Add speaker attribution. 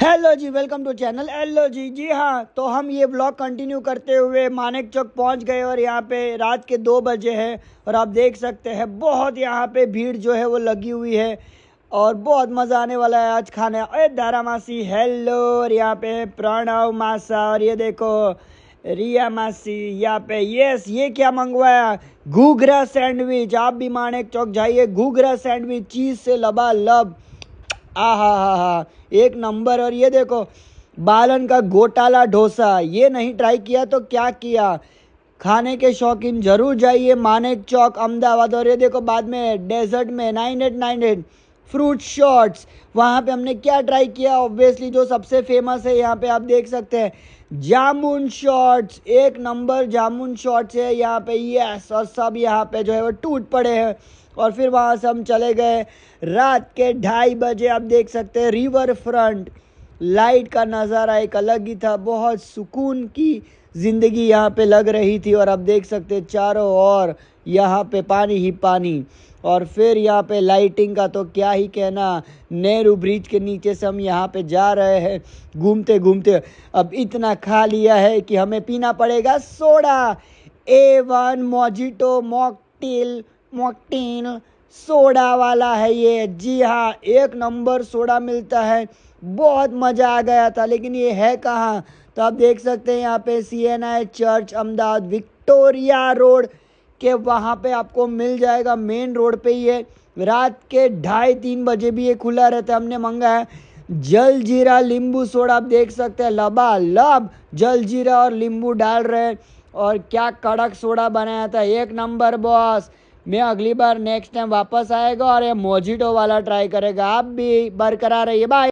Speaker 1: Hello जी, welcome to channel. Hello जी, जी हाँ, तो हम ये ब्लॉग कंटिन्यू करते हुए मानेक चौक पहुंच गए और यहाँ पे रात के 2 बजे हैं और आप देख सकते हैं बहुत यहाँ पे भीड़ जो है वो लगी हुई है और बहुत मज़ा आने वाला है आज खाने। अरे दारा मासी हेलो, और यहाँ पे है प्रणव मासा और ये देखो रिया मासी यहाँ पे। यस, ये क्या मंगवाया? घूघरा सैंडविच। आप भी मानेक चौक जाइए, घूघरा सैंडविच चीज़ से लबालब। आ हा हा हा, एक नंबर। और ये देखो बालन का घोटाला डोसा, ये नहीं ट्राई किया तो क्या किया। खाने के शौकीन जरूर जाइए मानेक चौक अहमदाबाद। और ये देखो बाद में डेजर्ट में 9898 फ्रूट शॉट्स, वहाँ पे हमने क्या ट्राई किया। ऑब्वियसली जो सबसे फेमस है यहाँ पे आप देख सकते हैं जामुन शॉट्स, एक नंबर जामुन शॉट्स है यहाँ पे। यस, और सब यहाँ पे जो है वो टूट पड़े हैं। और फिर वहाँ से हम चले गए रात के 2:30 बजे। आप देख सकते हैं रिवर फ्रंट, लाइट का नज़ारा एक अलग ही था, बहुत सुकून की ज़िंदगी यहाँ पे लग रही थी। और आप देख सकते हैं चारों ओर यहाँ पे पानी ही पानी। और फिर यहाँ पे लाइटिंग का तो क्या ही कहना। नेहरू ब्रिज के नीचे से हम यहाँ पे जा रहे हैं घूमते घूमते। अब इतना खा लिया है कि हमें पीना पड़ेगा soda. A1 mojito mocktail soda वाला है ये। जी हाँ, एक नंबर सोडा मिलता है, बहुत मज़ा आ गया था। लेकिन ये है कहाँ? तो आप देख सकते हैं यहाँ पे CNI church Ahmedabad Victoria road के वहाँ पे आपको मिल जाएगा, मेन रोड पे ही है। रात के 2:30-3 बजे भी ये खुला रहता है। हमने मंगाया जल जीरा नींबू सोडा, आप देख सकते हैं लबालब जल जीरा और नींबू डाल रहे हैं। और क्या कड़क सोडा बनाया था, एक नंबर बॉस। मैं अगली बार नेक्स्ट टाइम वापस आएगा और ये मोजिटो वाला ट्राई करेगा। आप भी बरकरार रहिए, बाय।